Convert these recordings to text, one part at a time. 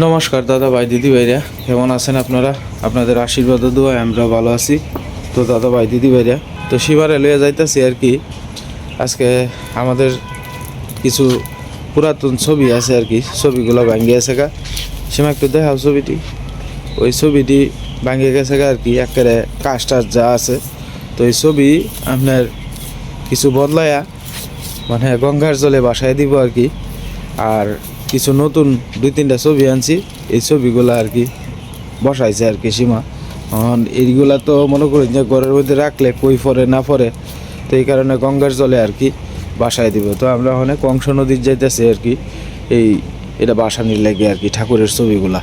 নমস্কার দাদা ভাই দিদি ভাইরা, কেমন আছেন আপনারা? আপনাদের আশীর্বাদ ও দোয়ায় আমরা ভালো আছি। তো দাদা ভাই দিদি ভাইরা, তো শিবারে লইয়া যাইতেছি আর কি। আজকে আমাদের কিছু পুরাতন ছবি আছে আর কি, ছবিগুলো ভাঙ্গি আছে গা। সীমা একটু দেখাও ছবিটি। ওই ছবিটি ভাঙ্গে গেছে গা আর কি, একেবারে কাজ টাজ যা আছে। তো এই ছবি আপনার কিছু বদলায়া মানে গঙ্গার জলে বাসায় দিব আর কি। আর কিছু নতুন 2-3টা ছবি আনছি, এই ছবিগুলো আর কি বসাইছে আর কি সীমা। এইগুলা তো মনে করেন যে ঘরের মধ্যে রাখলে কই ফরে না ফরে, তো এই কারণে গঙ্গার জলে আর কি বাসায় দিব। তো আমরা ওখানে কংস নদীর যাইতেছি আর কি, এটা বাসানির লাগে আর কি ঠাকুরের ছবিগুলা।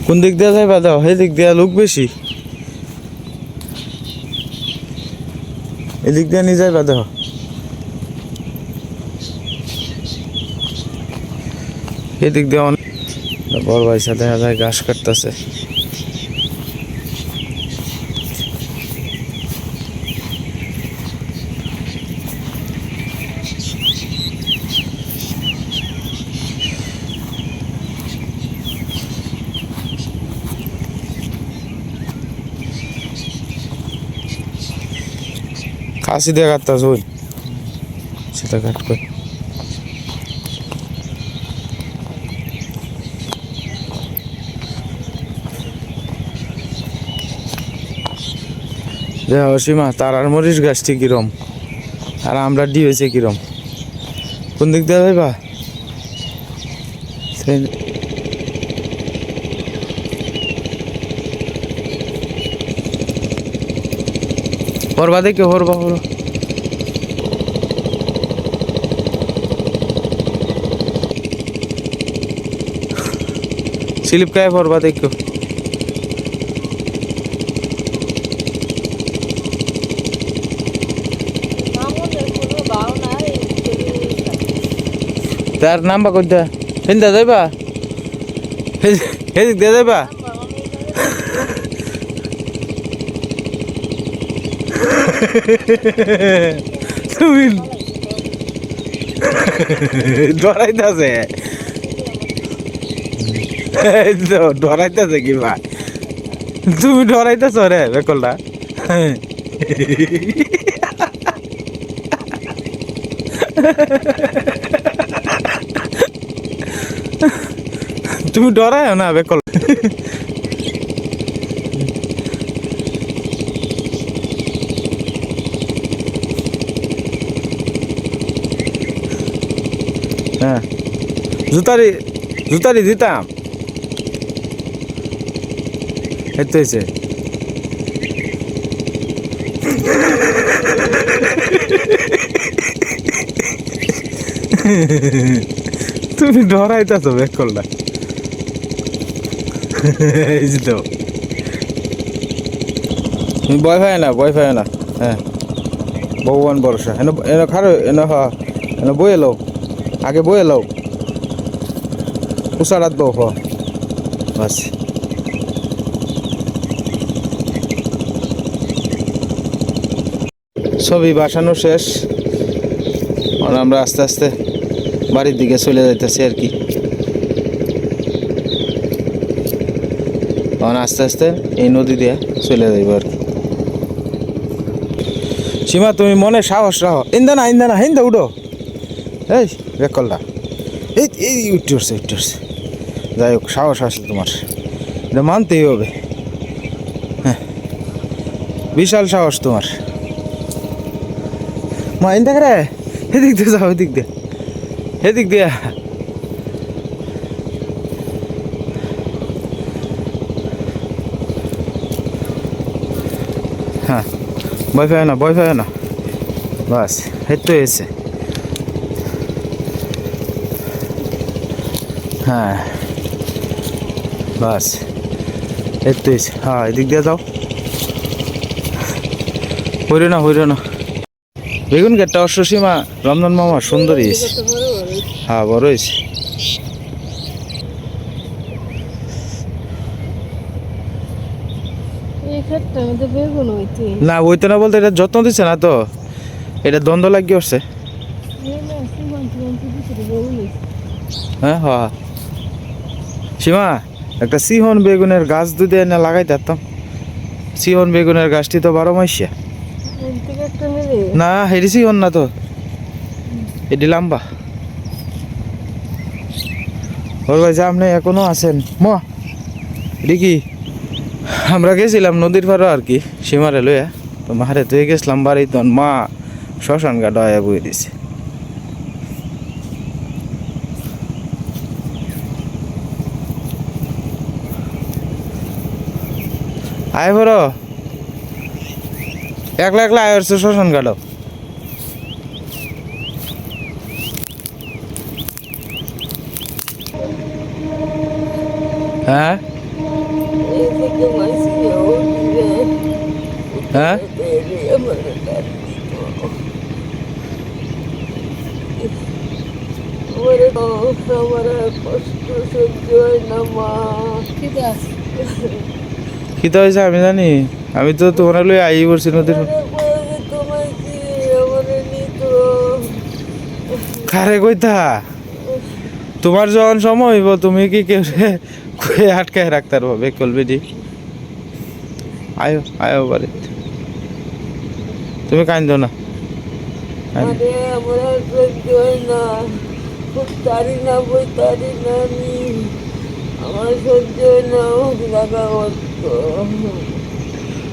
কোন দিক দিয়ে যাইবা দাও? এই দিক দিয়ে লোক বেশি, এদিক দিয়ে নিয়ে যাইবা দাও। এদিক দিয়ে অনেক বড় ভাইসা দেখা যায় ঘাস কাটতেছে। কাশি দিয়ে কাটতেছে, ওই সেটা কাট কর। দেখো সীমা, তারার মরিচ গাছটি কিরম আর আমরা ডি হয়েছে কিরম। কোন দিক দিয়ে যাইবা? হরবা দেখে হরবা হরবা স্লিপ খায় হরবা দেখো। তার নাম্বার কই দা? হিন্দা যাইবা? হেদিক দিয়ে যাইবা? তুমি ডরাইতেছে, ডরাইতেছে কি ভাই? তুমি ডরাইতেছ রে বেকলটা। তুমি ডরায় না বেকল। হ্যাঁ, জুতারি দিতাম। এই তো হয়েছে। তুমি ডরাইতেছ বেকলটা। এই যে তো ভয় পায় না, ভয় পায় না। হ্যাঁ, ভগবান ভরসা। এনে খারো, এনে এনে বই এলো, আগে বই এলো, উষারাত বউ হ বাস। ছবি বাসানো শেষ, আমরা আস্তে আস্তে বাড়ির দিকে চলে যাইতেছি আর কি। আস্তে আস্তে এই নদী দিয়ে চলে যাইব আর কি। সীমা, তুমি মনে সাহস রাখো। ইন্দা না হিন্দা উঠো। এই বেকলটা, এই উঠতে উঠছে। যাই হোক, সাহস আসলে তোমার, এটা মানতেই হবে। হ্যাঁ, বিশাল সাহস তোমার। মা ইন্দা রে, এদিক দিয়ে যাও, এদিক দিয়ে। হ্যাঁ, ভয় পায় না বাস, এই তো এসে। হ্যাঁ বাস, এই তো এসে, হ্যাঁ এদিক দিয়ে যাও, হইরে না বেগুন গেটটা অবশ্য সীমা রমজান মামা সুন্দরী হয়েছে। হ্যাঁ বড় হয়েছে। না ওইতে না বলতে এটা যত্ন দিচ্ছে না তো, এটা দ্বন্দ্ব লাগিয়ে উঠছে। হ্যাঁ হ্যাঁ সীমা একটা সিহন বেগুনের গাছ দুধে এনে লাগাইতে পারতাম। সিহন বেগুনের গাছটি তো 12 মাসিয়া। না হেরি সিহন না তো, এটি লম্বা। ওর ভাই আপনি এখনো আছেন ম এটি কি? আমরা গেছিলাম নদীর পাড়ে আর কি সীমারে লইয়া, তো মারে তুই গেছিলাম বাড়ি, তখন মা শ্মশান ঘাট হয়ে বই দিছে। আয় বড় একলা আয় হচ্ছে শ্মশান ঘাট। হ্যাঁ হ্যাঁ কি তো হয়েছে আমি জানি, আমি তো তোমার লই আই পড়ছি নদীর। খারে কইতা তোমার যখন সময় হইব তুমি কি কেউ আটকায় রাখতে পারবো? বেকল বেদি আয়ো বাড়ি, তুমি কান্দ না।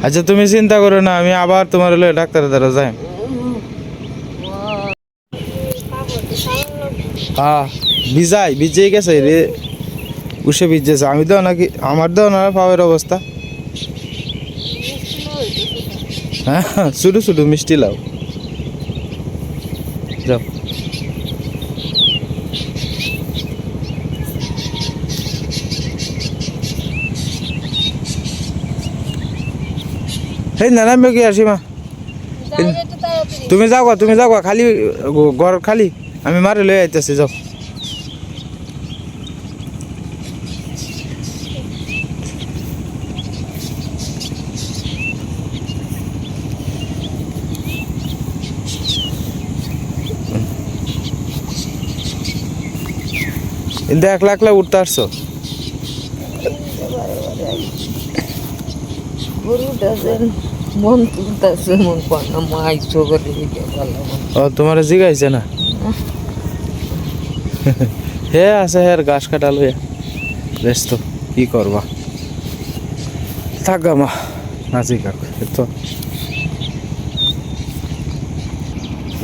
আচ্ছা তুমি চিন্তা করো না, আমি আবার তোমার লয়ে ডাক্তারের দ্বারা যাই। হ্যাঁ ভিজে গেছে রে, উষে ভিজেছে। আমি দাও নাকি আমার দাও না পাওয়ার অবস্থা। হ্যাঁ শুধু মিষ্টি লাও যাও। এই নানামে কি আসিমা, তুমি যাও খালি ঘর খালি, আমি মারে লয়ে আইতেছি যাও। কিন্তু একলা উঠতে আসছো? ও তোমার জিগাইছে না? হে আছে হের ঘাস কাটা লইয়া ব্যস্ত, কি করবা? থাকা মা নাচি কাক তো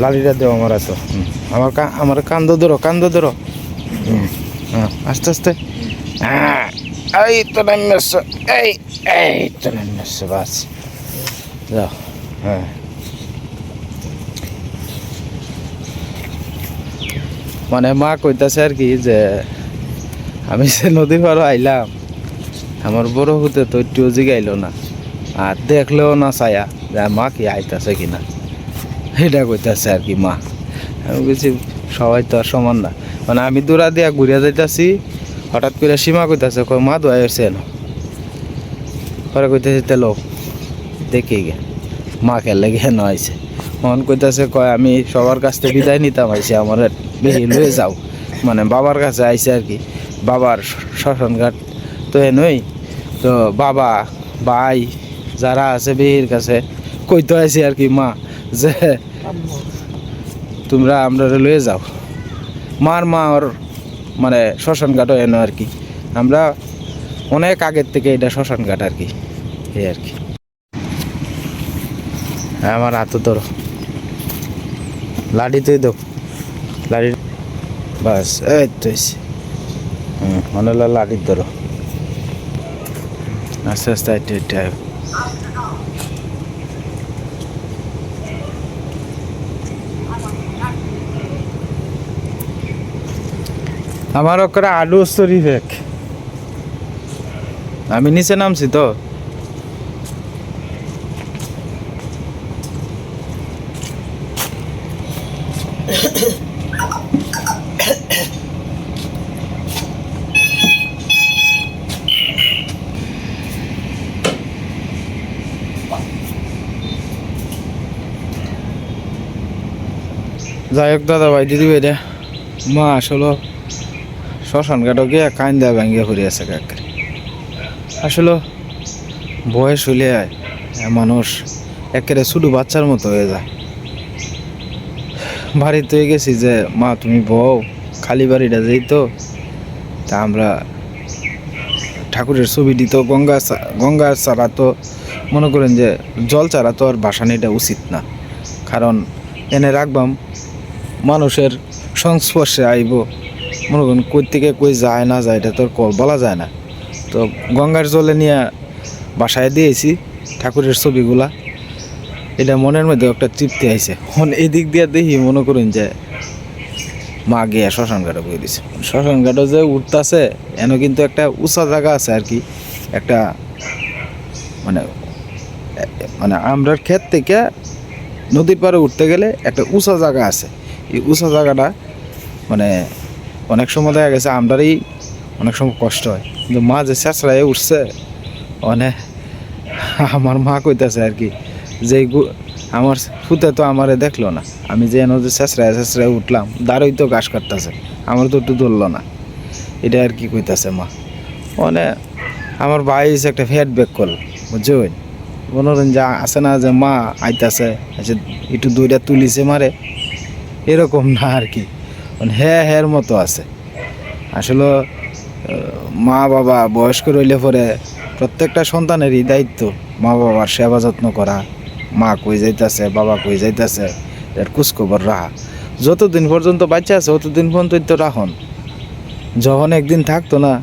লালিটা দেও আমার এত। আমার কান্দ ধরো। হ্যাঁ আস্তে এই তো নামছ, এই তো নামছ বাস যাও। হ্যাঁ মানে মা কইতাছে আর কি যে আমি সে নদীর পাড়ে আইলাম, আমার বড় হতে তো একটু জিগাইল না, আর দেখলেও না ছায়া যে মা কি আইতাছে কিনা, এটা কইতাছে আর কি মা। আমি বলছি সবাই তো আর সমান না, মানে আমি দূরা দিয়া ঘুরিয়া যাইতাছি, হঠাৎ করে সীমা কইতাছে কয় মা দোয়া আসছে না, পরে কইতাছে তেলো দেখি গে মা খেলে গিয়ে নয়ছে। মন কইতাছে কয় আমি সবার কাছ থেকে বিদায় নিতাম, আইসে আমার বেশি লয়ে যাও, মানে বাবার কাছে আইসে আর কি, বাবার শ্মশান ঘাট তো নই, তো বাবা ভাই যারা আছে বিহির কাছে কইতে আইসি আর কি মা যে তোমরা আমরা লয়ে যাও। মা ওর মানে শ্মশান ঘাট এনো আর কি, আমরা অনেক আগের থেকে এটা শ্মশান ঘাট আর কি, এই আর কি। আমার হাত ধরো, লাঠি তুই দাও, লাঠি বাস এই তো মনে হলো লাঠি ধরো, আস্তে এটা আমার ওকে আলু শরীফ এক আমি নিচে নামছি তো। যাই হোক দাদা ভাই দিদি ভাইরা, মা আসলে শ্মশান ঘাটও গিয়ে কান্দা ভাঙ্গিয়া ঘুরে আছে কাকে। আসলে বয়স হইলে মানুষ একেবারে ছোটো বাচ্চার মতো হয়ে যায়। বাড়িতে গেছি যে মা তুমি বউ, খালি বাড়িটা যেই তো, তা আমরা ঠাকুরের ছবিটি তো গঙ্গা ছাড়া তো মনে করেন যে জল ছাড়া তো আর ভাসানিটা উচিত না, কারণ এনে রাখবাম মানুষের সংস্পর্শে আইব, মনে করেন কই থেকে কই যায় না যায় এটা তো বলা যায় না। তো গঙ্গার জলে নিয়ে বাসায় দিয়েছি ঠাকুরের ছবিগুলা, এটা মনের মধ্যে একটা তৃপ্তি আইছে। এই দিক দিয়ে দেখি মনে করেন যে মা গিয়া শ্মশান ঘাটে বই দিছে। শ্মশান ঘাটে যে উঠতেছে এনে কিন্তু একটা উঁচা জায়গা আছে আর কি, একটা মানে মানে আমরার ক্ষেত থেকে নদীর পাড়ে উঠতে গেলে একটা উঁচা জায়গা আছে। এই উঁচা জায়গাটা মানে অনেক সময় দেখা গেছে আমরারই অনেক সময় কষ্ট হয়, কিন্তু মা যে চেঁচড়ায় উঠছে মানে আমার মা কইতাছে আর কি যে আমার ফুতে তো আমারে দেখলো না, আমি যে এনে যে চেঁচড়ায় উঠলাম দাঁড়ই তো ঘাস কাটতেছে, আমার তো একটু ধরলো না, এটা আর কি কইতাছে মা। মানে আমার ভাই একটা ফিডব্যাক করল, বুঝছো মনোরঞ্জন যা আছে না যে মা আইতাছে একটু দইটা তুলিছে মারে, এরকম না আর কি, মানে হ্যাঁ মতো আছে। আসলে মা বাবা বয়স্ক রইলে পরে প্রত্যেকটা সন্তানেরই দায়িত্ব মা বাবার সেবা যত্ন করা, মা কই যাইতেছে বাবা কই যাইতেছে এর খোঁজখবর রাখা। যতদিন পর্যন্ত বাচ্চা আছে ততদিন পর্যন্ত তো রাখুন, যখন একদিন থাকতো না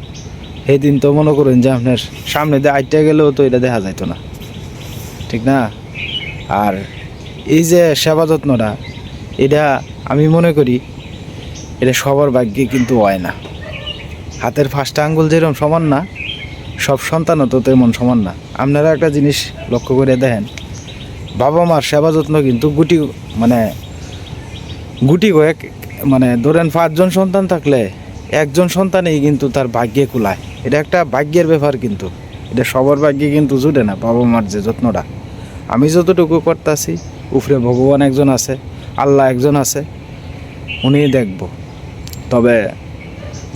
সেই দিন তো মনে করেন যে আপনার সামনে দিয়ে আইটা গেলেও তো এটা দেখা যাইতো না, ঠিক না? আর এই যে সেবা যত্নটা, এটা আমি মনে করি এটা সবার ভাগ্যে কিন্তু হয় না। হাতের 5টা আঙ্গুল যেরকম সমান না, সব সন্তানও তো তেমন সমান না। আপনারা একটা জিনিস লক্ষ্য করে দেখেন, বাবা মার সেবা যত্ন কিন্তু গুটি কয়েক, মানে ধরেন 5 জন সন্তান থাকলে একজন সন্তানেই কিন্তু তার ভাগ্যে কুলায়। এটা একটা ভাগ্যের ব্যাপার, কিন্তু এটা সবার ভাগ্যে কিন্তু জুটে না বাবা মার যে যত্নটা। আমি যতটুকু করতেছি উপরে ভগবান একজন আছে, আল্লাহ একজন আছে, উনি দেখব। তবে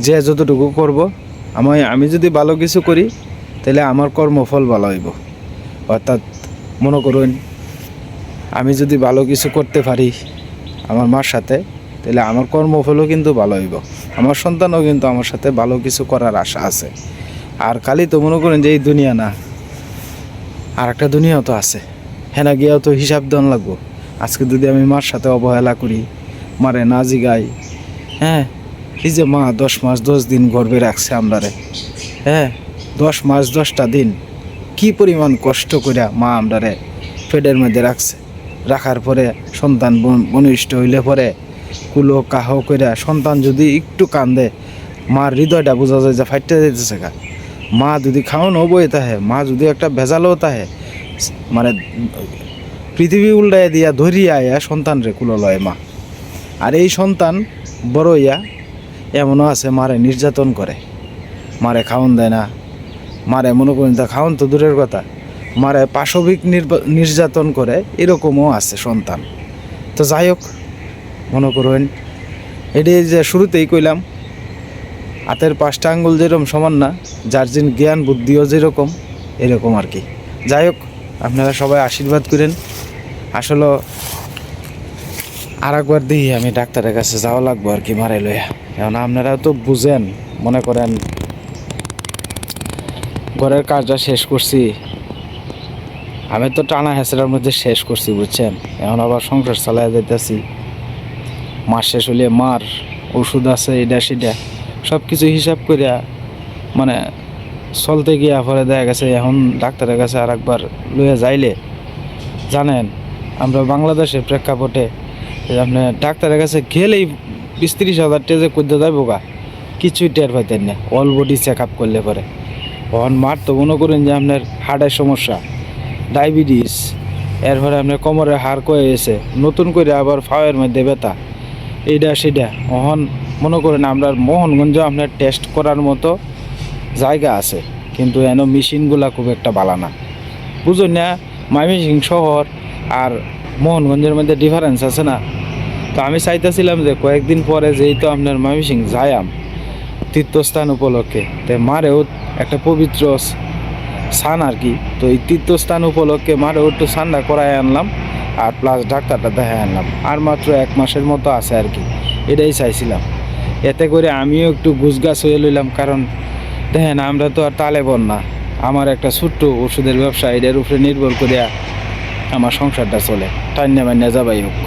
যে যতটুকু করব, আমি যদি ভালো কিছু করি তাহলে আমার কর্মফল ভালো হইব। অর্থাৎ মনে করুন আমি যদি ভালো কিছু করতে পারি আমার মার সাথে, তাহলে আমার কর্মফলও কিন্তু ভালো হইব, আমার সন্তানও কিন্তু আমার সাথে ভালো কিছু করার আশা আছে। আর খালি তো মনে করেন যে এই দুনিয়া না, আর একটা দুনিয়াও তো আছে, হ্যাঁ গিয়েও তো হিসাব দেওয়ান লাগবো। আজকে যদি আমি মার সাথে অবহেলা করি, মারে না জিগাই, হ্যাঁ এই যে মা 10 মাস 10 দিন গর্ভে রাখছে আমরারে, হ্যাঁ 10 মাস 10টা দিন কি পরিমাণ কষ্ট করে মা আমরারে পেটের মধ্যে রাখছে। রাখার পরে সন্তান বনিষ্ঠ হইলে পরে কুলো কাহ করে সন্তান যদি একটু কান্দে, মার হৃদয়টা বোঝা যায় যে ফাইটতে যেতেছে গা। মা যদি খাওয়ানো বয়ে তাহে, মা যদি একটা ভেজালও তাহে, মানে পৃথিবী উল্টায় দিয়া ধরিয়া আয়া সন্তান রে কুলো লয় মা। আর এই সন্তান বড় ইয়া এমনও আছে মারে নির্যাতন করে, মারে খাওয়ান দেয় না, মারে মনে করেন তা খাওয়ান তো দূরের কথা, মারে পাশবিক নির্যাতন করে, এরকমও আছে সন্তান। তো যাই হোক মনে করুন এটি যে শুরুতেই কইলাম, হাতের 5টা আঙ্গুল যেরকম সমান না, যার যিন জ্ঞান বুদ্ধিও যেরকম এরকম আর কি। যাই হোক আপনারা সবাই আশীর্বাদ করেন। আসলে আর একবার দিই আমি ডাক্তারের কাছে যাওয়া লাগবো আর কি মারে লইয়া, কারণ আপনারাও তো বুঝেন, মনে করেন ঘরের কাজটা শেষ করছি, আমি তো টানা হেঁচড়ার মধ্যে শেষ করছি বুঝছেন, এখন আবার সংসার চালাই যাইতেছি। মাস শেষ হলে মার ওষুধ আছে, এটা সেটা সব কিছু হিসাব করিয়া মানে চলতে গিয়া পরে দেখা গেছে এখন ডাক্তারের কাছে আর একবার লইয়া যাইলে, জানেন আমরা বাংলাদেশের প্রেক্ষাপটে আপনি ডাক্তারের কাছে গেলেই 20-30 হাজার টাকা যে করতে যাইব গা, কিছুই টের পাইতেন না অল বডি চেক আপ করলে পরে। তখন মার তো মনে করেন যে আপনার হার্টের সমস্যা, ডায়াবেটিস, এরপরে আপনার কোমরের হাড় কয়ে গেছে, নতুন করে আবার ফাওয়ের মধ্যে ব্যথা, এইটা সেটা। তখন মনে করেন আমরা মোহনগঞ্জ আপনার টেস্ট করার মতো জায়গা আছে, কিন্তু এন মেশিনগুলা খুব একটা ভালো না, বুঝুন না। ময়মনসিং শহর আর মোহনগঞ্জের মধ্যে ডিফারেন্স আছে না। তো আমি চাইতেছিলাম যে কয়েকদিন পরে যেই তো আপনার ময়মনসিং যাইয়াম তীর্থস্থান উপলক্ষে, তো মারেও একটা পবিত্র স্থান আর কি। তো এই তীর্থস্থান উপলক্ষে মারেও একটু ঠান্ডা করাই আনলাম, আর প্লাস ডাক্তারটা দেখাই আনলাম। আর মাত্র 1 মাসের মতো আছে আর কি, এটাই চাইছিলাম। এতে করে আমিও একটু গুছগাছ হয়ে লইলাম, কারণ দেখেন আমরা তো আর তালেবন না। আমার একটা ছোট্ট ওষুধের ব্যবসা, এটার উপরে নির্ভর করিয়া আমার সংসারটা চলে, টান্না মান্না যাবাই হোক।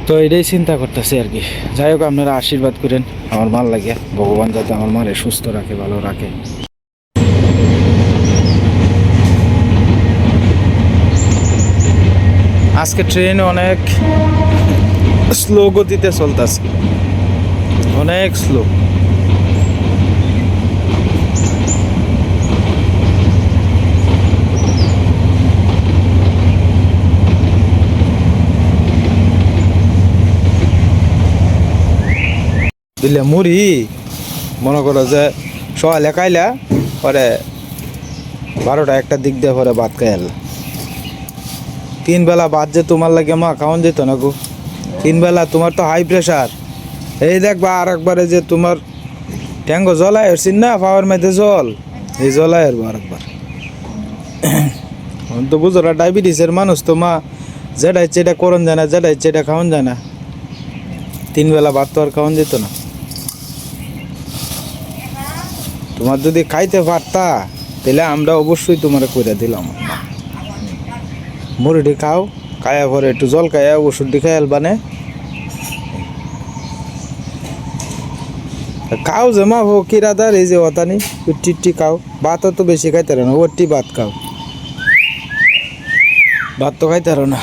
তো এটাই চিন্তা করতেছি আর কি। যাই হোক, আপনারা আশীর্বাদ করেন আমার মাল লাগে, ভগবান যাতে আমার মারে সুস্থ রাখে, ভালো রাখে। আজকে ট্রেন অনেক স্লো গতিতে চলতেছে, অনেক স্লো। দিলে মুড়ি মনে করো যে সকালে খাইলা, পরে 12টা 1টার দিক দিয়ে পরে ভাত খাই এলা। 3 বেলা ভাত যে তোমার লাগে মা খাওয়ান যেত না গো। 3 বেলা তোমার তো হাই প্রেশার, এই দেখবা আর একবারে যে তোমার ট্যাঙ্গ জ্বলায় আসছেন না, পাওয়ার মধ্যে জল, এই জ্বলায় আর একবার। তো বুঝো না, ডায়াবেটিসের মানুষ তো মা যেটা ইচ্ছে এটা করন যায় না, যেটা ইচ্ছে এটা খাওয়ান যায় না। 3 বেলা ভাত তো আর খাওয়ান যেত না। তোমার যদি খাইতে পারতা তাহলে আমরা অবশ্যই তোমার করে দিলাম। মুড়িটি খাও, খায়া পরে একটু জল খাইয়া ওষুধটি খাই আলবানে খাও যে মা হো কিরাদার, এই যে ওতানি টিটি খাও। ভাত তো বেশি খাইতে না, ওটি ভাত খাও, ভাত তো খাইতে না।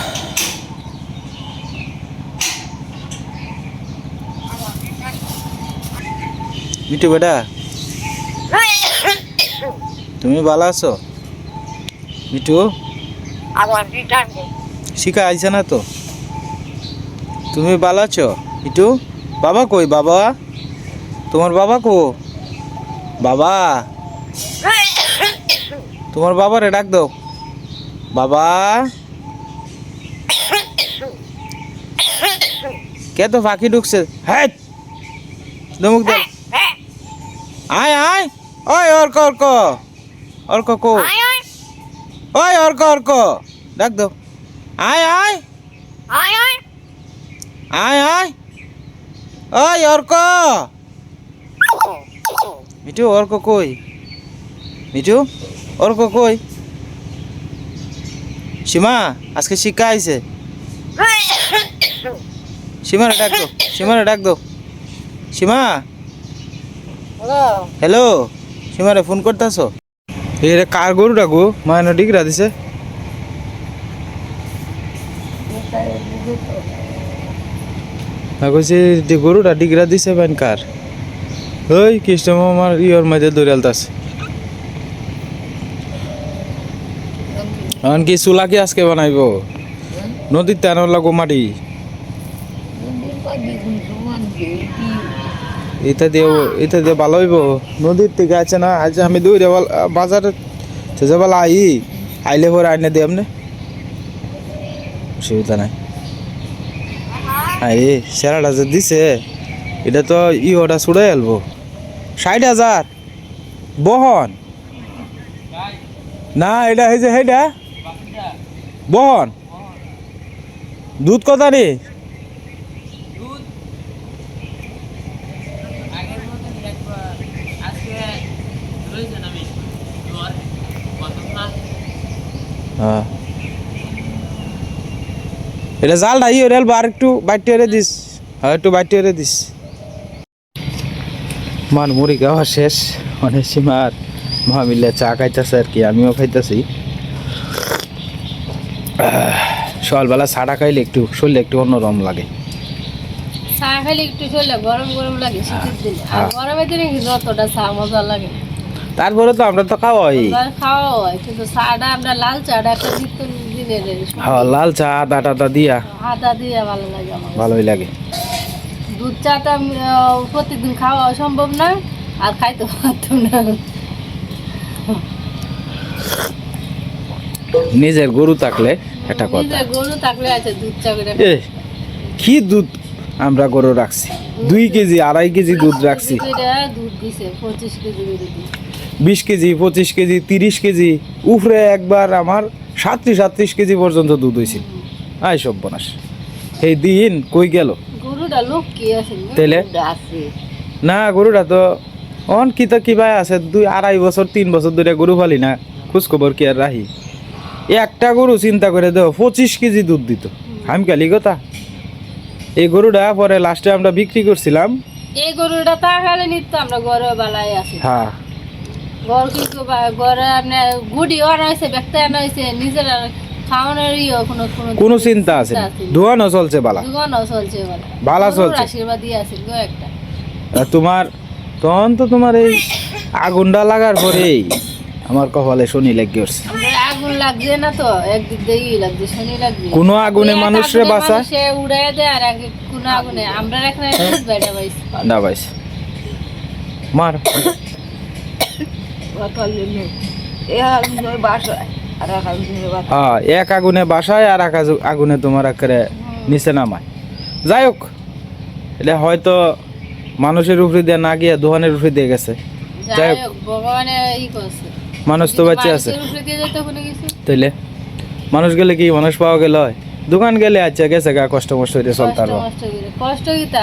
মিটু বেটা, তুমি ভালো আছো? মিটু শিখা আইসা না তো? তুমি ভালো আছো মিটু? বাবা কই? বাবা, তোমার বাবা কো? বাবা, তোমার বাবারে ডাক দাও। বাবা, কে তো ফাঁকি ঢুকছে? হ্যাঁ ধমুক দে। আয় আয়, ওই অর্ক অর্ক অর্ক কো? ওই অর্ক অর্ক ডাক দাও। আয় আয় আয় আয়, ওই অর্ক। মিঠু অর্ক কই? মিঠু অর্ক কই? সীমা আজকে শিক্ষা আইছে, সীমারে ডাক দাও, সীমারে ডাক দাও। সীমা, হ্যালো, সীমারে ফোন করতেছ? এরে কার গরু ডাকু মায়না ডিগরা দিছে? কইছে গরুটা ডিগরা দিছে বাইন কার? ওই কৃষ্ণ মামার ইয়র মাঝে দৌড়ালতাছে। এখন কি চুলা কি আজকে বানাইব? নদীর টানোর লাগো মাটি, এটা দিয়ে ভালো হইব। নদীর থেকে আছে না, আজ আমি দৌড়ে বাজারে যে বেলা আইলে পরে আইনে দিই আপনি, অসুবিধা নাই। আরে সেরাটা যে দিছে এটা তো ইহটা ছুড়ে আলবো। 60,000 বহন না, এটা হয়েছে সেইটা বহন। দুধ কথা রে? হ্যাঁ, এটা জালটা এলবো, আর একটু বাইটে এরে দিস। হ্যাঁ, একটু বাইটে এরে দিস। মান মুড়ি খাওয়া শেষ, অনেক সীমার মা মিলে চা খাইতেছে আর কি, আমিও খাইতেছি। সকালবেলা চাটা খাইলে একটু শরীরে একটু অন্যরকম লাগে। চা খাইলে একটু শরীরে গরম গরম লাগে শীতের দিনে, আর গরমের দিনে যতটা চা মজা লাগে। তারপরে তো আমরা তো খাওয়াই। আমরা খাওয়া হয় কিন্তু চাটা আমরা লাল চাটা একটা নিত্য দিনের হ্যাঁ, লাল চা আদা টাদা দিয়া আদা দিয়ে ভালো লাগে আমার। ভালোই লাগে। দুধ চা তো প্রতিদিন খাওয়া সম্ভব না, আর খাইতে পারতাম না। নিজের গরু থাকলে একটা কথা। নিজের গরু থাকলে আছে দুধ চা করে এ কি দুধ আমরা গরু রাখছি, 2 কেজি 2.5 কেজি দুধ রাখছি। দুধ দিছে 25 কেজি করে দুধ। 20 কেজি 25 কেজি 30 কেজি উপরে একবার আমার 37 কেজি পর্যন্ত দুধ হয়েছিল। আই সব বনাস এই দিন কই গেল গরুটা লোক কি আছে তেলে আছে না, গরুটা তো অন কি তো কিবা আছে 2-2.5 বছর 3 বছর ধরে গরু পালি না, খোঁজ খবর কি আর রাহি। একটা গরু চিন্তা করে দেও 25 কেজি দুধ দিত। আমি কালি কথা এই গরুটা পরে লাস্টে আমরা বিক্রি করছিলাম। এই গরুটা তাহলে নিত আমরা ঘরে বালাই আছি। হ্যাঁ, ঘর কিছু ঘরে আপনার গুড়ি আনা হয়েছে, ব্যক্তি আনা হয়েছে, নিজের খাওয়ানোর কোনো কোনো চিন্তা আছে না, দোয়ানো চলছে বালা, দোকানও চলছে বালা চলছে। আশীর্বাদ দিয়ে আছে গো একটা। আর তোমার তখন তো তোমার এই আগুনটা লাগার পরেই আমার কপালে শনি লেগে উঠছে। আমরা আগুন লাগছে না তো, একদিক দিয়েই লাগছে, শনি লাগছে। কোনো আগুনে মানুষরে বাঁচা সে উড়াই দেয়, আর এক কোনো আগুনে আমরা এখানে বেটা পাইছি না পাইস মার। হ্যাঁ, এক আগুনে বাসায় আর এক আগুনে তোমার একেবারে নিচে নামায়। যাই হোক, এটা হয়তো মানুষের উপরে দিয়ে না গিয়ে দোকানের উপরে দিয়ে গেছে। যাই হোক, ভগবানে ই করছে, মানুষ তো বাঁচে আছে। মানুষের উপরে দিয়ে যেতে কোনো কিছু তাইলে মানুষ গেলে কি মানুষ পাওয়া গেল হয়? দোকান গেলে আচ্ছা গেছে গা, কষ্ট মষ্ট হইতে চলতে পারবো। কষ্ট কিতা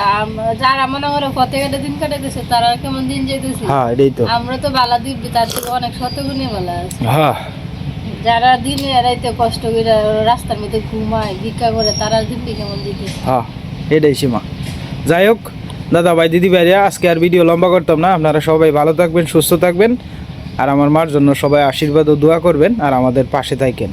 যারা মনে করে পথে ঘাটে দিন কাটাইতেছে তারা কেমন দিন যাইতেছে। হ্যাঁ, এটাই তো। আমরা তো বালা দিবি, তার থেকে অনেক শতগুণে বালা আছে। হ্যাঁ, যারা দিনে রাইতে কষ্ট করে রাস্তার মধ্যে ঘুমায় ভিক্ষা করে, তারা দিব্যি কেমন দিতেছে। হ্যাঁ, এটাই সীমা। যাই হোক দাদা ভাই দিদি ভাইরা, আজকে আর ভিডিও লম্বা করতাম না। আপনারা সবাই ভালো থাকবেন, সুস্থ থাকবেন, আর আমার মার জন্য সবাই আশীর্বাদ ও দোয়া করবেন, আর আমাদের পাশে থাকেন।